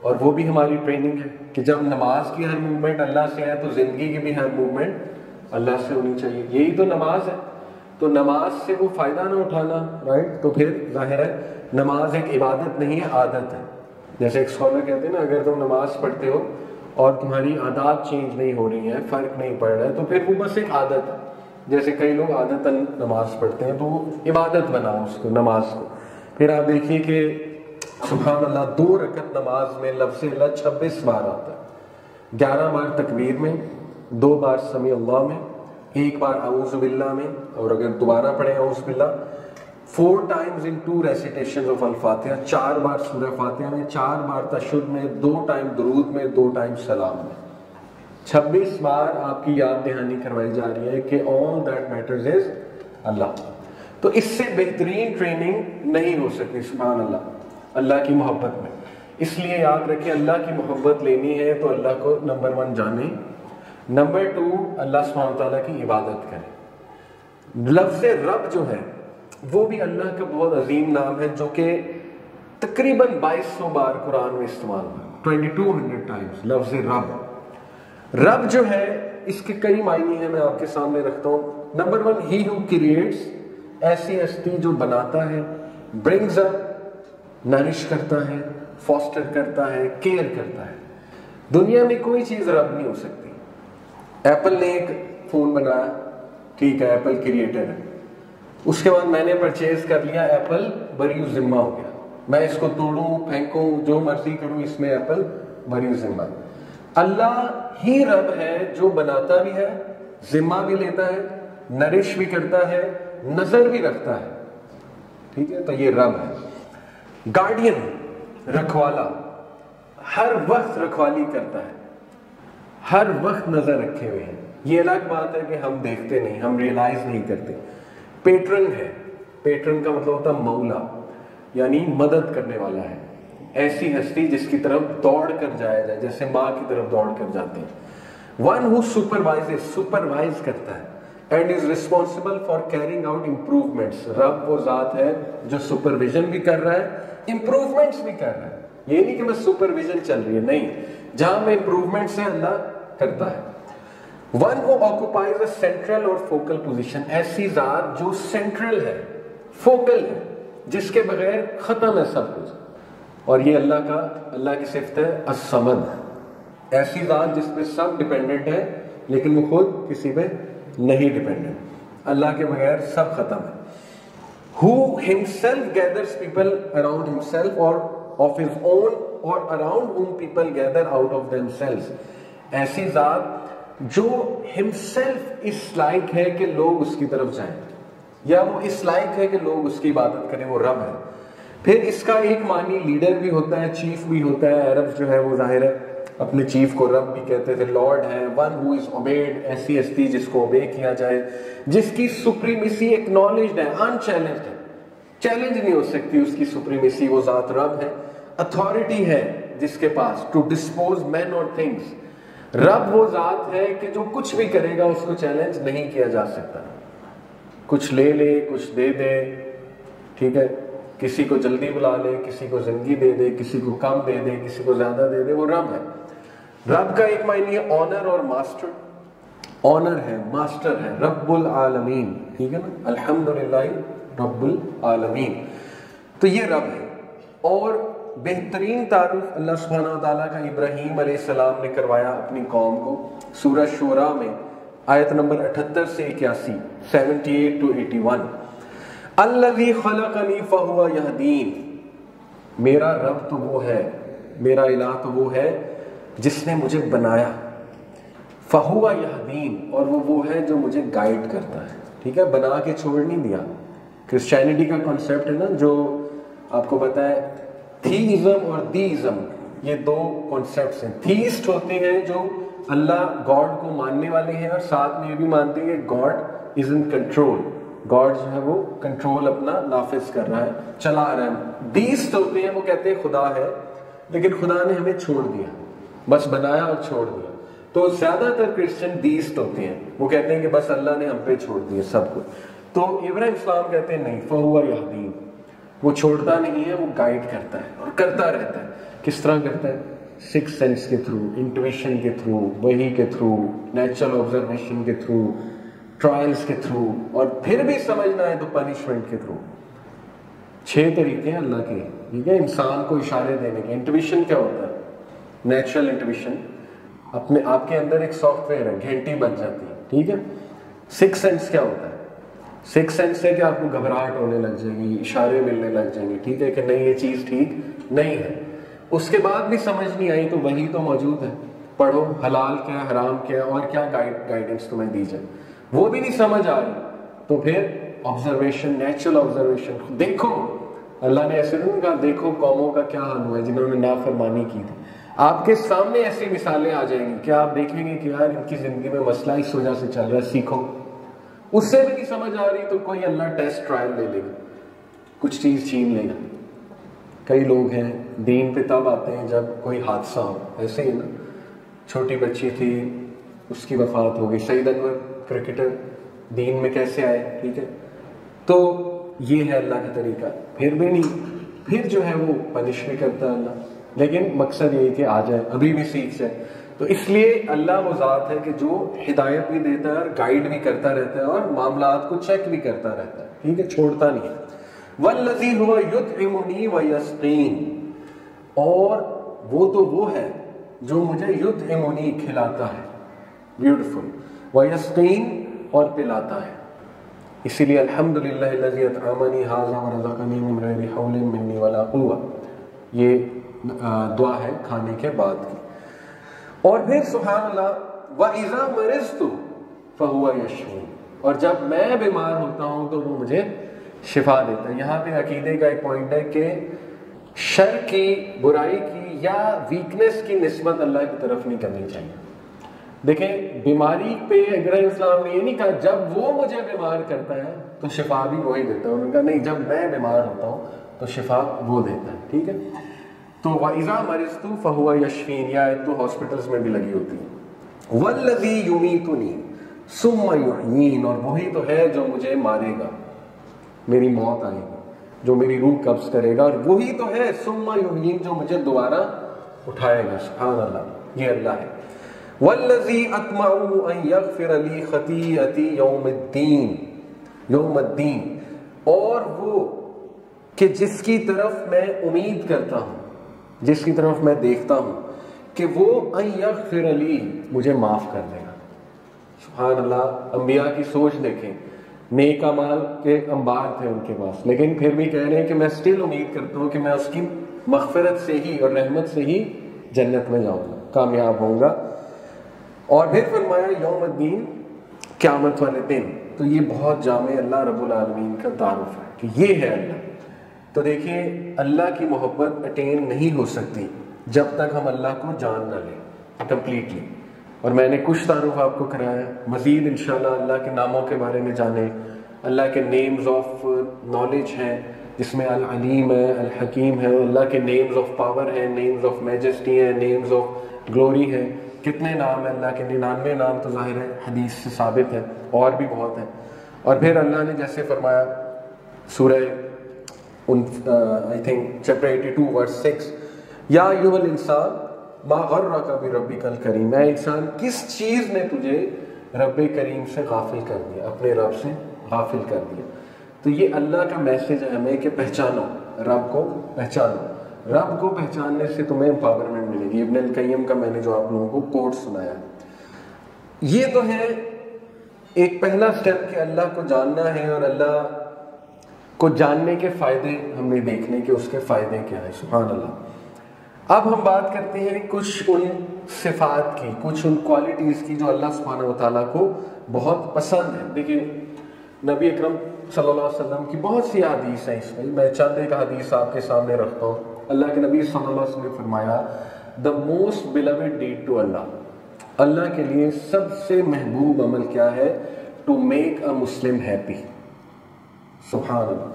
اور وہ بھی ہماری ٹریننگ ہے کہ جب نماز کی ہر موومنٹ اللہ سے ہے تو زندگی کی بھی ہر موومنٹ اللہ سے ہونی چاہیے، یہی تو نماز ہے۔ تو نماز سے وہ فائدہ نہ اٹھانا، رائٹ، تو پھر ظاہر ہے نماز ایک عبادت نہیں ہے، عادت ہے۔ جیسے ایک اسکالر کہتے ہیں نا، اگر تم نماز پڑھتے ہو اور تمہاری عادات چینج نہیں ہو رہی ہیں، فرق نہیں پڑ رہا ہے، تو پھر وہ بس ایک عادت ہے۔ جیسے کئی لوگ عادتاً نماز پڑھتے ہیں تو وہ عبادت بناؤ اس کو، نماز کو۔ پھر آپ دیکھیے کہ سبحان اللہ 2 رکعت نماز میں لفظ اللہ 26 بار آتا ہے، 11 بار تکبیر میں، 2 بار سمیع اللہ میں، 1 بار اعوذ باللہ میں، اور اگر دوبارہ پڑھیں اعوذ باللہ 4 times in 2 recitations of الفاتحہ، 4 بار سورہ فاتحہ میں، 4 بار تشہد میں، 2 ٹائم درود میں، 2 ٹائم سلام میں، 26 بار آپ کی یاد دہانی کروائی جا رہی ہے کہ all that matters is اللہ۔ تو اس سے بہترین ٹریننگ نہیں ہو سکتی، سبحان اللہ، اللہ کی محبت میں۔ اس لیے یاد رکھیں، اللہ کی محبت لینی ہے تو اللہ کو نمبر 1 جانیں، نمبر 2 اللہ سبحانہ وتعالیٰ کی عبادت کریں۔ لفظ رب جو ہے وہ بھی اللہ کا بہت عظیم نام ہے، جو کہ تقریباً 2200 بار قرآن میں استعمال ہوا، 2200 times لفظ رب۔ رب جو ہے اس کے کئی معنی ہیں، میں آپ کے سامنے رکھتا ہوں۔ نمبر 1، ہی ہو کریٹس، ایسی ہستی جو بناتا ہے، برنگز اپ نرش کرتا ہے، فاسٹر کرتا ہے، کیئر کرتا ہے. دنیا میں کوئی چیز رب نہیں ہو سکتی. ایپل نے ایک فون بنایا، ٹھیک ہے، ایپل کریٹر ہے. اس کے بعد میں نے پرچیز کر لیا، ایپل بری ذمہ ہو گیا. میں اس کو توڑوں، پھینکوں، جو مرضی کروں، اس میں ایپل بری ذمہ. اللہ ہی رب ہے جو بناتا بھی ہے، ذمہ بھی لیتا ہے، نرش بھی کرتا ہے، نظر بھی رکھتا ہے. ٹھیک ہے، تو یہ رب ہے. گارڈین، رکھوالا، ہر وقت رکھوالی کرتا ہے، ہر وقت نظر رکھے ہوئے ہیں. یہ الگ بات ہے کہ ہم دیکھتے نہیں، ہم ریئلائز نہیں کرتے. پیٹرن ہے، پیٹرن کا مطلب ہوتا ہے مولا، یعنی مدد کرنے والا ہے. ایسی ہستی جس کی طرف دوڑ کر جایا جائے، جیسے ماں کی طرف دوڑ کر جاتے ہیں. ون ہو سپروائزز، سپروائز کرتا ہے. And is responsible for carrying out improvements. رب وہ ذات ہے جو سپرویژن بھی کر رہا ہے، امپروومنٹس بھی کر رہا ہے. یہ نہیں کہ بس سپرویژن چل رہی ہے، نہیں، جہاں میں امپروومنٹس ہے اللہ کرتا ہے. One who occupies a central اور فوکل پوزیشن. ایسی ذات جو سینٹرل ہے، فوکل ہے، جس کے بغیر ختم ہے سب کچھ. اور یہ اللہ کی صفت ہے الصمد. ایسی ذات جس پہ سب ڈیپینڈنٹ ہے لیکن وہ خود کسی پہ نہیں ڈیپینڈنٹ. اللہ کے بغیر سب ختم ہے. Who himself gathers people around himself or of his own or around whom people gather out of themselves. ایسی ذات جو himself اس لائق ہے کہ لوگ اس کی طرف جائیں، یا وہ اس لائق ہے کہ لوگ اس کی عبادت کریں، وہ رب ہے. پھر اس کا ایک معنی لیڈر بھی ہوتا ہے، چیف بھی ہوتا ہے. عرب جو ہے وہ ظاہر ہے اپنے چیف کو رب بھی کہتے تھے، لارڈ ہے. ون ہو از اوبیڈ، ایسی ہستی جس کو اوبے کیا جائے، جس کی سپریمیسی ایکنالجڈ ہے، انچیلنجڈ ہے، چیلنج نہیں ہو سکتی اس کی سپریمیسی. وہ ذات رب ہے. اتھارٹی ہے جس کے پاس ٹو ڈسپوز مین اور تھنگس. رب وہ ذات ہے کہ جو کچھ بھی کرے گا اس کو چیلنج نہیں کیا جا سکتا. کچھ لے لے، کچھ دے دے، ٹھیک ہے، کسی کو جلدی بلا لے، کسی کو زندگی دے دے، کسی کو کم دے دے، کسی کو زیادہ دے دے. وہ رب ہے. رب کا ایک معنی ہے آنر اور ماسٹر. آنر ہے، ماسٹر ہے، رب العالمین. ٹھیک ہے نا، الحمدللہ رب العالمین. تو یہ رب ہے. اور بہترین تعارف اللہ سبحانہ و تعالیٰ کا ابراہیم علیہ السلام نے کروایا اپنی قوم کو سورہ شورا میں آیت نمبر 78 سے 81، 78 to 81. الذی خلقنی فہو یہدین. میرا رب تو وہ ہے، میرا الہ تو وہ ہے جس نے مجھے بنایا. فہو یہدین، اور وہ ہے جو مجھے گائیڈ کرتا ہے. ٹھیک ہے، بنا کے چھوڑ نہیں دیا. کرسچینٹی کا کنسیپٹ ہے نا، جو آپ کو پتا ہے تھیزم اور دیزم، یہ دو کنسیپٹس ہیں. تھیسٹ ہوتے ہیں جو اللہ گاڈ کو ماننے والے ہیں اور ساتھ میں یہ بھی مانتے ہیں کہ God is in control. God جو ہے وہ کنٹرول اپنا نافذ کر رہا ہے، چلا رہا ہے. دیسٹ ہوتے ہیں، وہ کہتے ہیں خدا ہے لیکن خدا نے ہمیں چھوڑ دیا، بس بنایا اور چھوڑ دیا. تو زیادہ تر کرسچن دیسٹ ہوتے ہیں، وہ کہتے ہیں کہ بس اللہ نے ہم پہ چھوڑ دیا سب کچھ. تو ابراہیم اسلام کہتے ہیں نہیں، فہو یہدین، وہ چھوڑتا نہیں ہے، وہ گائیڈ کرتا ہے اور کرتا رہتا ہے. کس طرح کرتا ہے؟ سکس سینس کے تھرو، انٹویشن کے تھرو، وحی کے تھرو، نیچرل آبزرویشن کے تھرو، ٹرائلز کے تھرو، اور پھر بھی سمجھنا ہے تو پنشمنٹ کے تھرو. 6 طریقے ہیں اللہ کے. ٹھیک ہے، انسان کو اشارے دینے کے. انٹویشن کیا ہوتا ہے؟ Natural intuition. اپنے آپ کے اندر ایک سافٹ ویئر ہے، گھنٹی بن جاتی ہے. ٹھیک ہے. سکس سینس کیا ہوتا ہے؟ سکس سینس ہے کہ آپ کو گھبراہٹ ہونے لگ جائے گی، اشارے ملنے لگ جائیں گے، ٹھیک ہے، کہ نہیں یہ چیز ٹھیک نہیں ہے. اس کے بعد بھی سمجھ نہیں آئی تو وہی تو موجود ہے، پڑھو حلال کیا حرام کیا اور کیا گائیڈنس تمہیں دی جائے. وہ بھی نہیں سمجھ آ رہی تو پھر آبزرویشن، نیچرل آبزرویشن. دیکھو، اللہ نے ایسے نہیں کہا دیکھو قوموں کا کیا حال ہوا ہے جنہوں نے نافرمانی کی تھی. آپ کے سامنے ایسی مثالیں آ جائیں گی کہ آپ دیکھیں گے کہ یار ان کی زندگی میں مسئلہ اس وجہ سے چل رہا ہے، سیکھو. اس سے بھی نہیں سمجھ آ رہی تو کوئی اللہ ٹیسٹ ٹرائل لے لے گا، کچھ چیز چھین لے گا. کئی لوگ ہیں دین پہ تب آتے ہیں جب کوئی حادثہ ہو. ایسے ہی نا، چھوٹی بچی تھی، اس کی وفات ہو گئی. سعید انور کرکٹر دین میں کیسے آئے؟ ٹھیک ہے، تو یہ ہے اللہ کا طریقہ. پھر بھی نہیں، پھر جو ہے وہ پنش بھی کرتا ہے اللہ. لیکن مقصد یہی کہ آ جائے، ابھی بھی سیکھ جائے. تو اس لیے اللہ وہ ذات ہے کہ جو ہدایت بھی دیتا ہے اور گائیڈ بھی کرتا رہتا ہے اور معاملات کو چیک بھی کرتا رہتا ہے. ٹھیک ہے، چھوڑتا نہیں ہے. والذی هو یطعمنی ویسقین، اور وہ تو وہ ہے جو مجھے یطعمنی کھلاتا ہے، بیوٹیفل، ویسقین اور پلاتا ہے. اسی لیے الحمدللہ الذی اطعمنی ھذا ورزقنی من غیر حول منی ولا قوة، یہ دعا ہے کھانے کے بعد کی. اور پھر سبحان اللہ، وَإِذَا مَرِضْتُ فَهُوَ يَشْفِينِ، اور جب میں بیمار ہوتا ہوں تو وہ مجھے شفا دیتا ہے. یہاں پہ عقیدے کا ایک پوائنٹ ہے کہ شر کی، برائی کی یا ویکنس کی نسبت اللہ کی طرف نہیں کرنی چاہیے. دیکھیں بیماری پہ ابراہیم اسلام نے یہ نہیں کہا جب وہ مجھے بیمار کرتا ہے تو شفا بھی وہی دیتا ہے، انہوں نے کہا نہیں، جب میں بیمار ہوتا ہوں تو شفا وہ دیتا ہے. ٹھیک ہے، تو وَإِذَا مَرِضْتُ فَهُوَ يَشْفِينِ، یا تو ہاسپٹلس میں بھی لگی ہوتی ہے. وَالَّذِي يُمِيتُنِي ثُمَّ يُحْيِينِ، اور وہی تو ہے جو مجھے مارے گا، میری موت آئے گی، جو میری روح قبض کرے گا، اور وہی تو ہے ثُمَّ يُحْيِينِ جو مجھے دوبارہ اٹھائے گا. سبحان اللہ، یہ اللہ ہے. وَالَّذِي أَطْمَعُ أَن يَغْفِرَ لِي خَطِيئَتِي يَوْمَ الدِّينِ، اور وہ کہ جس کی طرف میں امید کرتا ہوں، جس کی طرف میں دیکھتا ہوں کہ وہ ان یغفر لی، مجھے معاف کر دے گا. سبحان اللہ، انبیاء کی سوچ دیکھیں، نیک اعمال کے انبار تھے ان کے پاس، لیکن پھر بھی کہہ رہے ہیں کہ میں اسٹل امید کرتا ہوں کہ میں اس کی مغفرت سے ہی اور رحمت سے ہی جنت میں جاؤں گا، کامیاب ہوں گا. اور پھر فرمایا یوم الدین، قیامت والے دن. تو یہ بہت جامع اللہ رب العالمین کا تعارف ہے کہ یہ ہے اللہ. تو دیکھیے اللہ کی محبت اٹین نہیں ہو سکتی جب تک ہم اللہ کو جان نہ لیں کمپلیٹلی. اور میں نے کچھ تعارف آپ کو کرایا، مزید انشاءاللہ اللہ کے ناموں کے بارے میں جانیں. اللہ کے نیمز آف نالج ہیں جس میں العلیم ہے، الحکیم ہے. اللہ کے نیمز آف پاور ہیں، نیمز آف میجسٹی ہیں، نیمز آف گلوری ہیں. کتنے نام ہیں اللہ کے؟ 99 نام تو ظاہر ہے حدیث سے ثابت ہے، اور بھی بہت ہیں. اور پھر اللہ نے جیسے فرمایا سورہ I think chapter 82 verse 6، یا ایھا الانسان ما غرک بربک الکریم، اے انسان کس چیز نے تجھے رب کریم سے غافل کر دیا، اپنے رب سے غافل کر دیا. تو یہ اللہ کا میسج ہے ہمیں کہ پہچانو رب کو، پہچانو رب کو. پہچاننے سے تمہیں امپاورمنٹ ملے گی. ابن القیم کا میں نے جو آپ لوگوں کو کوٹ سنایا، یہ تو ہے ایک پہلا سٹیپ کہ اللہ کو جاننا ہے، اور اللہ کو جاننے کے فائدے ہم نے دیکھنے کہ اس کے فائدے کیا ہیں. سبحان اللہ. اب ہم بات کرتے ہیں کچھ ان صفات کی، کچھ ان کوالٹیز کی جو اللہ سبحانہ وتعالیٰ کو بہت پسند ہے. دیکھیے نبی اکرم صلی اللہ علیہ وسلم کی بہت سی حدیث ہیں، اس میں چند ایک حدیث آپ کے سامنے رکھتا ہوں. اللہ کے نبی صلی اللہ علیہ وسلم نے فرمایا the most beloved deed to Allah, Allah کے لیے سب سے محبوب عمل کیا ہے؟ To make a Muslim happy. سبحان اللہ.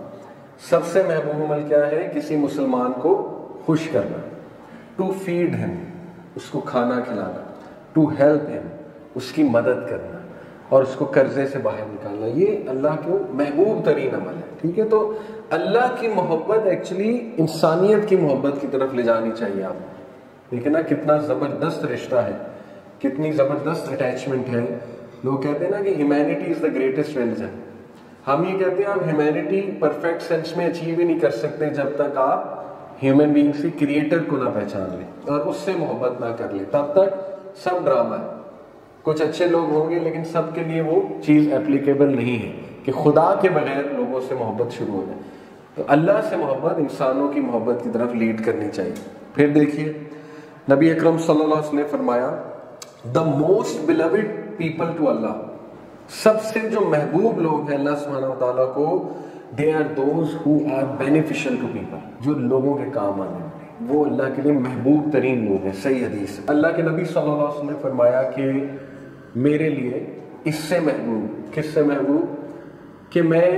سب سے محبوب عمل کیا ہے؟ کسی مسلمان کو خوش کرنا. ٹو فیڈ ہم، اس کو کھانا کھلانا. ٹو ہیلپ ہم، اس کی مدد کرنا، اور اس کو قرضے سے باہر نکالنا. یہ اللہ کو محبوب ترین عمل ہے. ٹھیک ہے، تو اللہ کی محبت ایکچولی انسانیت کی محبت کی طرف لے جانی چاہیے. آپ دیکھیں نا کتنا زبردست رشتہ ہے، کتنی زبردست اٹیچمنٹ ہے. لوگ کہتے ہیں نا کہ humanity is the greatest religion. ہم یہ کہتے ہیں آپ ہیومینٹی پرفیکٹ سینس میں اچیو ہی نہیں کر سکتے جب تک آپ ہیومن بینگ سے کریٹر کو نہ پہچان لیں اور اس سے محبت نہ کر لیں. تب تک سب ڈرامہ ہے. کچھ اچھے لوگ ہوں گے لیکن سب کے لیے وہ چیز اپلیکیبل نہیں ہے کہ خدا کے بغیر لوگوں سے محبت شروع ہو جائے. تو اللہ سے محبت انسانوں کی محبت کی طرف لیڈ کرنی چاہیے. پھر دیکھیے نبی اکرم صلی اللہ علیہ وسلم نے فرمایا the most beloved people to Allah, سب سے جو محبوب لوگ ہیں اللہ سبحانہ وتعالیٰ کو، they are those who are beneficial to people, جو لوگوں کے کام آنے والے، وہ اللہ کے لیے محبوب ترین لوگ ہیں. صحیح حدیث ہے. اللہ کے نبی صلی اللہ علیہ وسلم نے فرمایا کہ میرے لیے اس سے محبوب، کس سے محبوب؟ کہ میں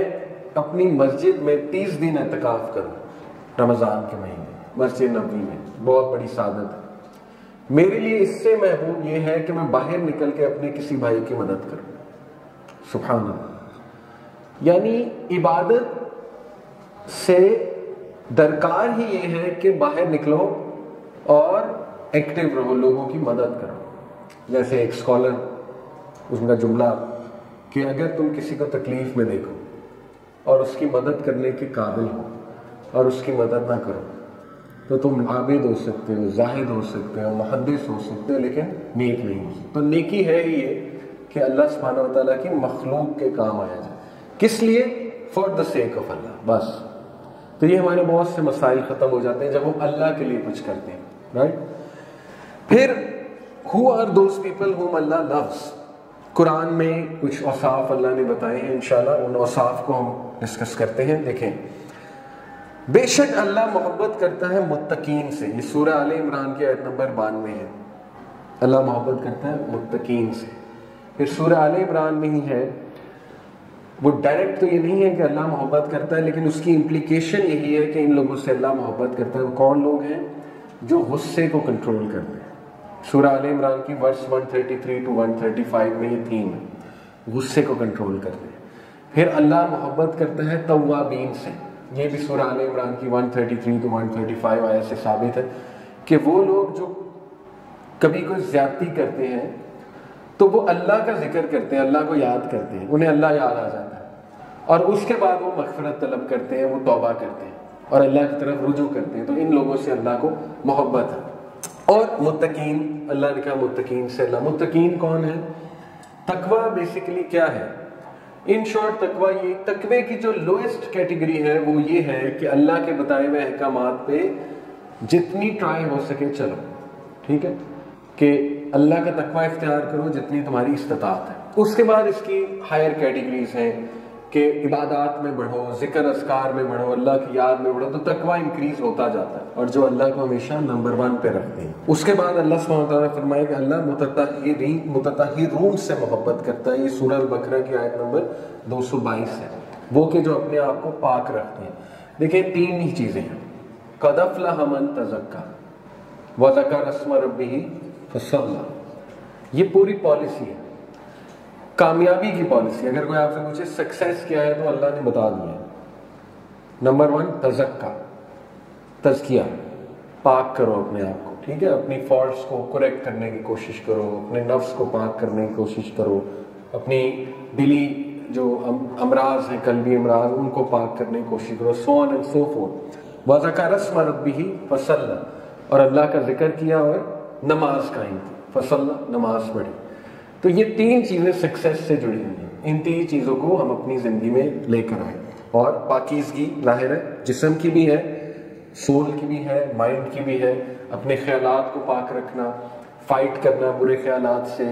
اپنی مسجد میں 30 دن اعتکاف کروں رمضان کے مہینے مسجد نبوی میں. بہت بڑی سعادت ہے. میرے لیے اس سے محبوب یہ ہے کہ میں باہر نکل کے اپنے کسی بھائی کی مدد کروں. سبحان اللہ. یعنی عبادت سے درکار ہی یہ ہے کہ باہر نکلو اور ایکٹیو رہو، لوگوں کی مدد کرو. جیسے ایک اسکالر اس کا جملہ کہ اگر تم کسی کو تکلیف میں دیکھو اور اس کی مدد کرنے کے قابل ہو اور اس کی مدد نہ کرو تو تم عابد ہو سکتے ہو، زاہد ہو سکتے ہو، محدث ہو سکتے ہو، لیکن نیک نہیں ہو سکتے۔ تو نیکی ہے ہی یہ کہ اللہ سبحانہ و تعالیٰ کی مخلوق کے کام آیا جائے۔ کس لیے؟ فار دا سیک آف اللہ، بس۔ تو یہ ہمارے بہت سے مسائل ختم ہو جاتے ہیں جب ہم اللہ کے لیے کچھ کرتے ہیں، رائٹ؟ پھر who are those people whom Allah loves؟ قرآن میں کچھ اوصاف اللہ نے بتائے ہیں، انشاءاللہ ان اوصاف کو ہم ڈسکس کرتے ہیں۔ دیکھیں، بے شک اللہ محبت کرتا ہے متقین سے، یہ سورہ آل عمران کی آیت نمبر 92 ہے۔ اللہ محبت کرتا ہے متقین سے۔ پھر سورہ آل عمران میں ہی ہے، وہ ڈائریکٹ تو یہ نہیں ہے کہ اللہ محبت کرتا ہے، لیکن اس کی امپلیکیشن یہی ہے کہ ان لوگوں سے اللہ محبت کرتا ہے۔ وہ کون لوگ ہیں؟ جو غصے کو کنٹرول کرتے ہیں۔ سورہ آل عمران کی ورس 133 to 135 میں یہ تھیم ہے، غصے کو کنٹرول کرتے ہیں۔ پھر اللہ محبت کرتا ہے توابین سے، یہ بھی سورہ آل عمران کی 133 to 135 آیت سے ثابت ہے کہ وہ لوگ جو کبھی کوئی زیادتی کرتے ہیں تو وہ اللہ کا ذکر کرتے ہیں، اللہ کو یاد کرتے ہیں، انہیں اللہ یاد آ جاتا ہے، اور اس کے بعد وہ مغفرت طلب کرتے ہیں، وہ توبہ کرتے ہیں اور اللہ کی طرف رجوع کرتے ہیں۔ تو ان لوگوں سے اللہ کو محبت ہے۔ اور متقین، اللہ نے کہا متقین سے اللہ۔ متقین کون ہے؟ تقوی بیسیکلی کیا ہے؟ ان شارٹ تقوی، یہ تقوی کی جو لوئسٹ کیٹیگری ہے وہ یہ ہے کہ اللہ کے بتائے ہوئے احکامات پہ جتنی ٹرائی ہو سکے چلو، ٹھیک ہے، کہ اللہ کا تقوی اختیار کرو جتنی تمہاری استطاعت ہے۔ اس کے بعد اس کی ہائر کیٹیگریز ہیں کہ عبادات میں بڑھو، ذکر اذکار میں بڑھو، اللہ کی یاد میں بڑھو، تو تقوی انکریز ہوتا جاتا ہے، اور جو اللہ کو ہمیشہ نمبر 1 پہ رکھتے ہیں۔ اس کے بعد اللہ سبحانہ وتعالیٰ نے فرمایا کہ اللہ متطہرون سے محبت کرتا ہے۔ یہ سورہ البقرہ کی آیت نمبر 222 ہے، وہ کہ جو اپنے آپ کو پاک رکھتے ہیں۔ دیکھیں 3 ہی چیزیں ہیں، قد افلح من تزکیٰ وذکر اسم ربہ فصلی۔ یہ پوری پالیسی ہے، کامیابی کی پالیسی۔ اگر کوئی آپ سے پوچھے سکسیس کیا ہے تو اللہ نے بتا دیا۔ نمبر 1 تزکیٰ، تزکیہ، پاک کرو اپنے آپ کو، ٹھیک ہے، اپنی فالٹس کو کریکٹ کرنے کی کوشش کرو، اپنے نفس کو پاک کرنے کی کوشش کرو، اپنی دلی جو امراض ہیں، قلبی امراض، ان کو پاک کرنے کی کوشش کرو، so on and so forth۔ وَذَكَرَ اسْمَ رَبِّهِ فَصَلَّى، اور اللہ کا ذکر کیا اور نماز قائم کی، فصلہ، نماز پڑھی۔ تو یہ 3 چیزیں سکسیس سے جڑی ہوئی ہیں۔ ان 3 چیزوں کو ہم اپنی زندگی میں لے کر آئیں، اور پاکیزگی ظاہر ہے جسم کی بھی ہے، سول کی بھی ہے، مائنڈ کی بھی ہے، اپنے خیالات کو پاک رکھنا، فائٹ کرنا برے خیالات سے،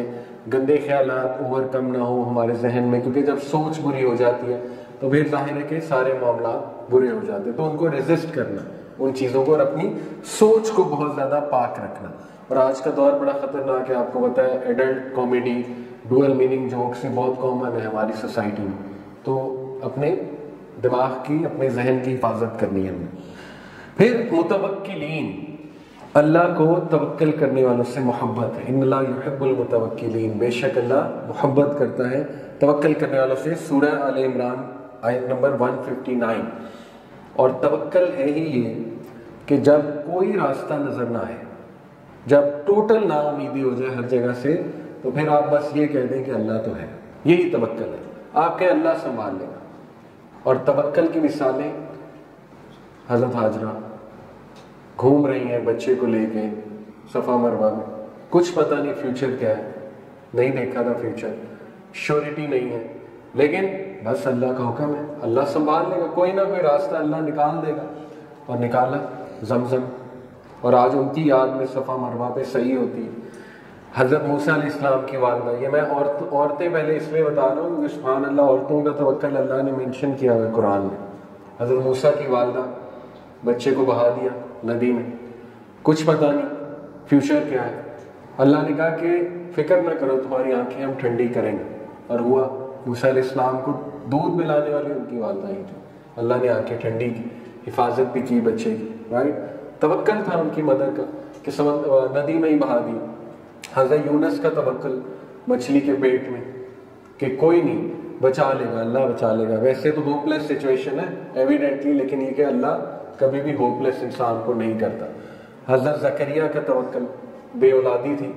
گندے خیالات اوور کم نہ ہو ہمارے ذہن میں، کیونکہ جب سوچ بری ہو جاتی ہے تو پھر ظاہر ہے کہ سارے معاملات برے ہو جاتے ہیں۔ تو ان کو ریزسٹ کرنا، ان چیزوں کو، اور اپنی سوچ کو بہت زیادہ پاک رکھنا۔ اور آج کا دور بڑا خطرناک ہے، آپ کو پتہ ہے، adult comedy, dual meaning jokes بہت کامن ہے ہماری سوسائٹی میں۔ تو اپنے دماغ کی، اپنے ذہن کی حفاظت کرنی ہے ہمیں۔ پھر متوکلین، اللہ کو توکل کرنے والوں سے محبت ہے۔ ان اللہ یحب المتوکلین، بے شک اللہ محبت کرتا ہے توکل کرنے والوں سے۔ سورہ آل عمران آیت نمبر 159۔ اور توکل ہے ہی یہ کہ جب کوئی راستہ نظر نہ آئے، جب ٹوٹل نا امیدی ہو جائے ہر جگہ سے، تو پھر آپ بس یہ کہہ دیں کہ اللہ تو ہے، یہی توکل ہے۔ آپ کہ اللہ سنبھال لے گا۔ اور توکل کی مثالیں، حضرت ہاجرہ گھوم رہی ہیں بچے کو لے کے صفا مروہ میں، کچھ پتہ نہیں فیوچر کیا ہے، نہیں دیکھا تھا فیوچر، شیورٹی نہیں ہے، لیکن بس اللہ کا حکم ہے، اللہ سنبھال لے گا، کوئی نہ کوئی راستہ اللہ نکال دے گا۔ اور نکالا زمزم، اور آج ان کی یاد میں صفا مروہ پہ صحیح ہوتی ہے۔ حضرت موسیٰ علیہ السلام کی والدہ، یہ میں عورتیں پہلے اس لیے بتا رہا ہوں کہ سبحان اللہ، عورتوں کا توکل اللہ نے مینشن کیا ہوا ہے قرآن میں۔ حضرت موسیٰ کی والدہ بچے کو بہا دیا ندی میں، کچھ پتہ نہیں فیوچر کیا ہے، اللہ نے کہا کہ فکر نہ کرو، تمہاری آنکھیں ہم ٹھنڈی کریں گے، اور ہوا۔ موسیٰ علیہ السلام کو دودھ پلانے والی ان کی والدہ ہی تھی، اللہ نے آنکھیں ٹھنڈی کی، حفاظت بھی کی بچے کی، رائٹ؟ توکل تھا ان کی مدر کا کہ ندی میں ہی بہا دی۔ حضرت یونس کا توکل مچھلی کے پیٹ میں کہ کوئی نہیں، بچا لے گا، اللہ بچا لے گا۔ ویسے تو ہوپ لیس سچویشن ہے ایویڈنٹلی، لیکن یہ کہ اللہ کبھی بھی ہوپ لیس انسان کو نہیں کرتا۔ حضرت زکریا کا توکل، بے اولادی تھی،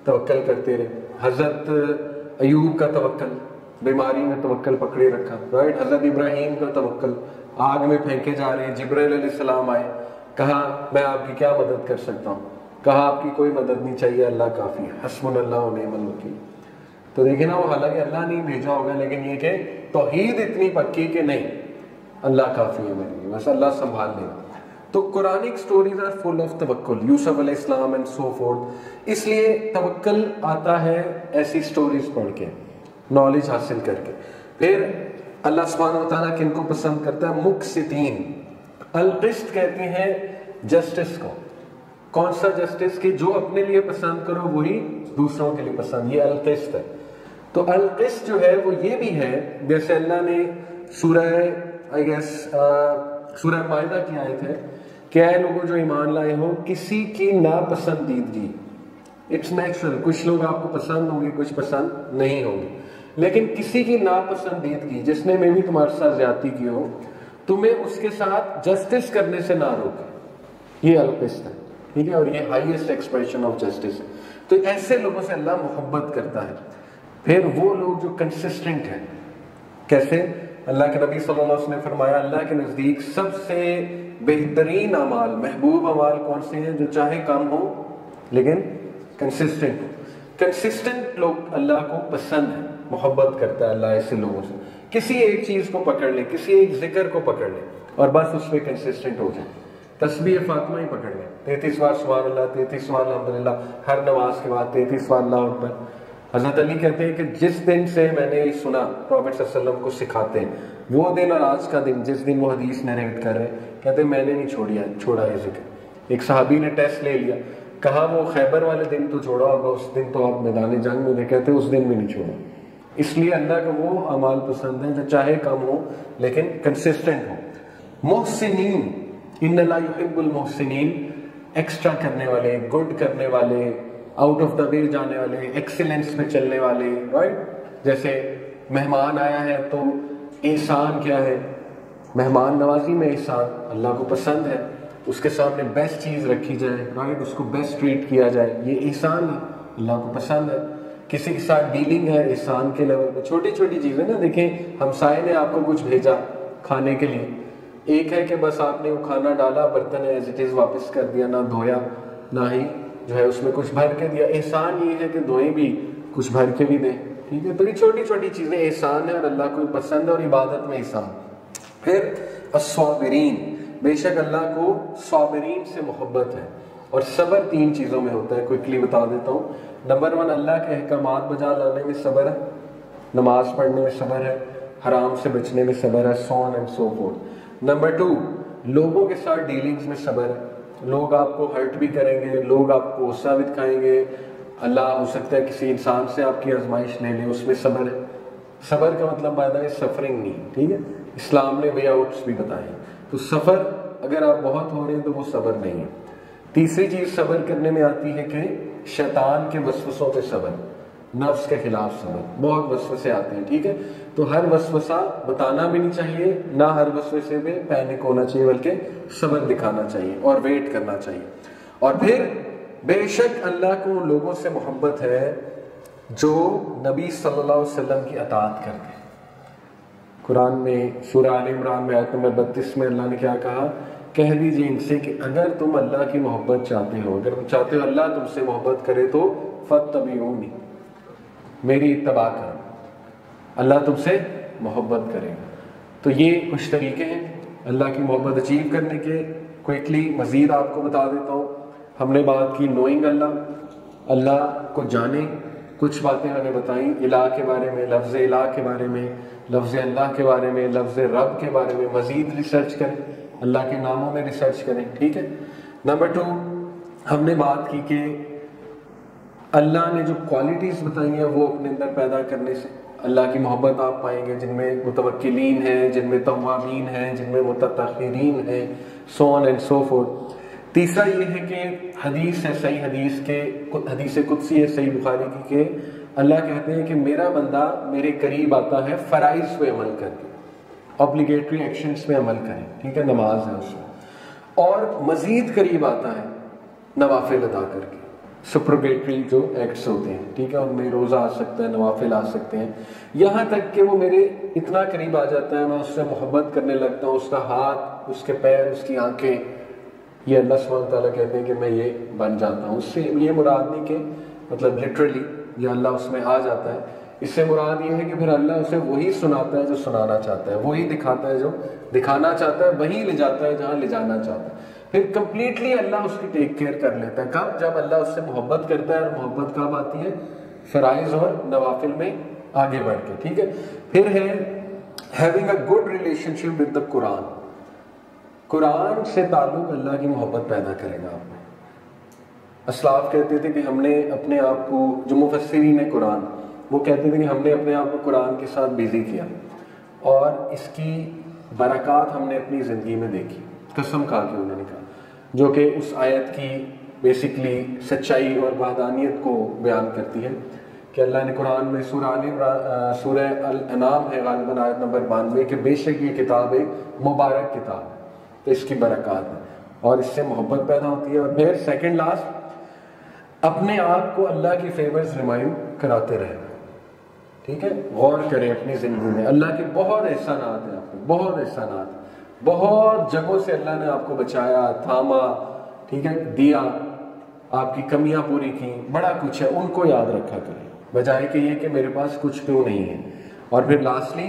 توکل کرتے رہے۔ حضرت ایوب کا توکل، بیماری میں توکل پکڑے رکھا، رائٹ. حضرت ابراہیم کا توکل، آگ میں پھینکے جا رہے ہیں، جبرائیل علیہ السلام آئے، کہا میں آپ کی کیا مدد کر سکتا ہوں، کہا آپ کی کوئی مدد نہیں چاہیے، اللہ کافی ہے، حسبنا اللہ و نعم الوکیل. تو دیکھیں نا، وہ حالانکہ اللہ نہیں بھیجا ہوگا، لیکن یہ کہ توحید اتنی پکی کہ نہیں، اللہ کافی ہے میرے لیے، بس اللہ سنبھال لے. تو Quranic stories are full of توکل، یوسف علیہ السلام اینڈ سو فورتھ. اس لیے توکل آتا ہے ایسی سٹوریز پڑھ کے، نالج حاصل کر کے. پھر اللہ سبحانہ و تعالیٰ کن کو پسند کرتا ہے؟ مقسطین. القسط کہتے ہیں جسٹس کو. کون سا جسٹس؟ کہ جو اپنے لیے پسند کرو وہی دوسروں کے لیے پسند، یہ القسط ہے. تو القسط جو ہے وہ یہ بھی ہے، جیسے اللہ نے سورہ سورہ مائدہ کی آیت ہے کہ اے لوگوں جو ایمان لائے ہو، کسی کی ناپسندیدگی، اٹس نیچرل، کچھ لوگ آپ کو پسند ہوں گے، کچھ پسند نہیں ہوں گے، لیکن کسی کی ناپسندیدگی، جس نے میں بھی تمہارے ساتھ زیادتی کی ہو، تمہیں اس کے ساتھ جسٹس کرنے سے نہ روکے. یہ القسط ہے، ٹھیک ہے، اور یہ ہائیسٹ ایکسپریشن آف جسٹس ہے. تو ایسے لوگوں سے اللہ محبت کرتا ہے. پھر وہ لوگ جو کنسسٹنٹ ہیں، کیسے؟ اللہ کے نبی صلی اللہ علیہ وسلم نے فرمایا اللہ کے نزدیک سب سے بہترین اعمال، محبوب اعمال کون سے ہیں؟ جو چاہے کم ہو لیکن کنسسٹنٹ ہو. کنسسٹنٹ لوگ اللہ کو پسند ہیں، محبت کرتا ہے اللہ ایسے لوگوں سے. کسی ایک چیز کو پکڑ لیں، کسی ایک ذکر کو پکڑ لیں اور بس اس پہ کنسسٹنٹ ہو جائیں. تسبیح فاطمہ ہی پکڑ لیں، 33 بار سبحان اللہ، 33 بار الحمدللہ، ہر نماز کے بعد 33 بار اللہ اکبر. حضرت علی کہتے ہیں کہ جس دن سے میں نے یہ سنا پروفیٹ صلی اللہ علیہ وسلم کو سکھاتے ہیں، وہ دن اور آج کا دن، جس دن وہ حدیث نیریٹ کر رہے ہیں، کہتے ہیں میں نے نہیں چھوڑا یہ ذکر. ایک صحابی نے ٹیسٹ لے لیا، کہا وہ خیبر والے دن تو چھوڑا ہوگا، اس دن تو آپ میدان جنگ میں تھے، کہتے ہیں اس دن بھی نہیں چھوڑا. اس لیے اللہ کو وہ اعمال پسند ہیں جو چاہے کم ہو لیکن کنسسٹنٹ ہو. محسنین، ان اللہ یحب المحسنین، ایکسٹرا کرنے والے، گڈ کرنے والے، آؤٹ آف دا وے جانے والے، ایکسیلنس میں چلنے والے، رائٹ. جیسے مہمان آیا ہے تو احسان کیا ہے؟ مہمان نوازی میں احسان، اللہ کو پسند ہے. اس کے سامنے بیسٹ چیز رکھی جائے، رائٹ، اس کو بیسٹ ٹریٹ کیا جائے، یہ احسان ہے، اللہ کو پسند ہے. کسی کے ساتھ ڈیلنگ ہے احسان کے لیول پہ. چھوٹی چھوٹی چیزیں نا، دیکھیں ہمسائے نے آپ کو کچھ بھیجا کھانے کے لیے، ایک ہے کہ بس آپ نے وہ کھانا ڈالا، برتن ایز اٹ از واپس کر دیا، نہ دھویا، نہ ہی جو ہے اس میں کچھ بھر کے دیا. احسان یہ ہے کہ دھوئیں بھی، کچھ بھر کے بھی دیں، ٹھیک ہے. تو یہ چھوٹی چھوٹی چیزیں احسان ہے اور اللہ کو پسند ہے، اور عبادت میں احسان. پھر الصابرین، بے شک اللہ کو صابرین سے محبت ہے. اور صبر 3 چیزوں میں ہوتا ہے، کوئکلی بتا دیتا ہوں. نمبر 1، اللہ کے احکامات بجا لانے میں صبر ہے، نماز پڑھنے میں صبر ہے، حرام سے بچنے میں صبر ہے، so on and so forth. Number 2، لوگوں کے ساتھ ڈیلنگز میں صبر ہے. لوگ آپ کو ہرٹ بھی کریں گے، لوگ آپ کو غصہ بھی دکھائیں گے، اللہ ہو سکتا ہے کسی انسان سے آپ کی آزمائش لے لے، اس میں صبر ہے. صبر کا مطلب بائی سفرنگ نہیں، ٹھیک ہے. اسلام نے وے آؤٹس بھی بتائے ہیں. تو سفر اگر آپ بہت ہو رہے ہیں تو وہ صبر نہیں ہے. تیسری چیز صبر کرنے میں آتی ہے کہ شیطان کے وسوسوں پہ صبر، نفس کے خلاف صبر. بہت وسوسے آتے ہیں، ٹھیک ہے. تو ہر وسوسہ بتانا بھی نہیں چاہیے، نہ ہر وسوسے پہ پینک ہونا چاہیے، بلکہ صبر دکھانا چاہیے اور ویٹ کرنا چاہیے. اور پھر بے شک اللہ کو ان لوگوں سے محبت ہے جو نبی صلی اللہ علیہ وسلم کی اطاعت کرتے ہیں. قرآن میں سورہ آل عمران میں آیت نمبر 32 میں اللہ نے کیا کہا؟ کہہ دیجیے ان سے کہ اگر تم اللہ کی محبت چاہتے ہو، اگر تم چاہتے ہو اللہ تم سے محبت کرے تو فاتبعونی، میری اتباع کرو، اللہ تم سے محبت کرے گا. تو یہ کچھ طریقے ہیں اللہ کی محبت اچیو کرنے کے. کوئکلی مزید آپ کو بتا دیتا ہوں. ہم نے بات کی نوئنگ اللہ، اللہ کو جانیں. کچھ باتیں ہم نے بتائیں الہ کے بارے میں، لفظ الہ کے بارے میں، لفظ اللہ کے بارے میں، لفظ رب کے بارے میں. مزید ریسرچ کریں، اللہ کے ناموں میں ریسرچ کریں، ٹھیک ہے. نمبر 2، ہم نے بات کی کہ اللہ نے جو کوالٹیز بتائی ہیں وہ اپنے اندر پیدا کرنے سے اللہ کی محبت آپ پائیں گے، جن میں متوکلین ہیں، جن میں توابین ہیں، جن میں متطہرین ہیں، سو آن اینڈ سو فورتھ. تیسرا یہ ہے کہ حدیث ہے، صحیح حدیث قدسی ہے صحیح بخاری کی، کہ اللہ کہتے ہیں کہ میرا بندہ میرے قریب آتا ہے فرائض پہ عمل کر کے، اوبلیگیٹری ایکشنز پہ عمل کریں، ٹھیک ہے، نماز ہے اس میں، اور مزید قریب آتا ہے نوافل ادا کر کے. سپروگیٹری جو ایکٹس ہوتے ہیں، ٹھیک ہے، ان میں روزہ آ سکتا ہے، نوافل آ سکتے ہیں، یہاں تک کہ وہ میرے اتنا قریب آ جاتا ہے، میں اس سے محبت کرنے لگتا ہوں، اس کا ہاتھ، اس کے پیر، اس کی آنکھیں، یہ اللہ سبحانہ تعالیٰ کہتے ہیں کہ میں یہ بن جاتا ہوں۔ اس سے یہ مراد نہیں کہ مطلب لٹرلی یہ اللہ اس میں آ جاتا ہے، اس سے مراد یہ ہے کہ پھر اللہ اسے وہی سناتا ہے جو سنانا چاہتا ہے، وہی دکھاتا ہے جو دکھانا چاہتا ہے، وہی لے جاتا ہے جہاں لے جانا چاہتا ہے، پھر کمپلیٹلی اللہ اس کی ٹیک کیئر کر لیتا ہے۔ کب؟ جب اللہ اس سے محبت کرتا ہے، اور محبت کب آتی ہے؟ فرائض اور نوافل میں آگے بڑھ کے، ٹھیک ہے۔ پھر ہے having a good relationship with the قرآن، قرآن سے تعلق اللہ کی محبت پیدا کرے گا آپ میں۔ اسلاف کہتے تھے کہ ہم نے اپنے آپ کو، جو مفسرین قرآن، وہ کہتے تھے کہ ہم نے اپنے آپ کو قرآن کے ساتھ بیزی کیا اور اس کی برکات ہم نے اپنی زندگی میں دیکھی، قسم کھا کے انہوں نے کہا، جو کہ اس آیت کی بیسکلی سچائی اور وحدانیت کو بیان کرتی ہے کہ اللہ نے قرآن میں سورہ الانعام ہے غالباً آیت نمبر 92 کہ بے شک یہ کتاب ایک مبارک کتاب ہے، تو اس کی برکات ہے اور اس سے محبت پیدا ہوتی ہے۔ اور پھر سیکنڈ لاسٹ، اپنے آپ کو اللہ کی فیورز ریمائنڈ کراتے رہے، ٹھیک ہے، غور کریں اپنی زندگی میں، اللہ کے بہت احسانات ہیں آپ کو، بہت احسانات، بہت جگہوں سے اللہ نے آپ کو بچایا، تھاما، ٹھیک ہے، دیا، آپ کی کمیاں پوری کی، بڑا کچھ ہے، ان کو یاد رکھا کریں، بجائے کہ یہ کہ میرے پاس کچھ کیوں نہیں ہے۔ اور پھر لاسٹلی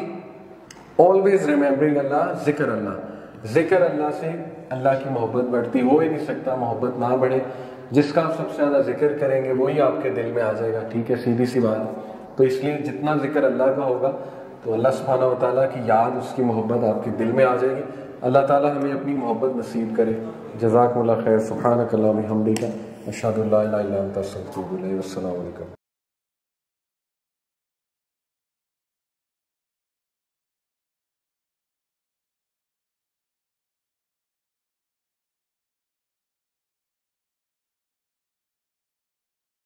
always remembering اللہ، ذکر اللہ، ذکر اللہ سے اللہ کی محبت بڑھتی، ہو ہی نہیں سکتا محبت نہ بڑھے، جس کا آپ سب سے زیادہ ذکر کریں گے وہی آپ کے دل میں آ جائے گا، ٹھیک ہے، سیدھی سی بات ہے۔ تو اس لیے جتنا ذکر اللہ کا ہوگا تو اللہ سبحانہ و تعالیٰ کی یاد، اس کی محبت آپ کے دل میں آ جائے گی۔ اللہ تعالیٰ ہمیں اپنی محبت نصیب کرے۔ جزاکم اللہ خیر، سبحانک اللہم وبحمدک، اشہد ان لا الہ الا انت، استغفرک و اتوب الیک، السلام علیکم۔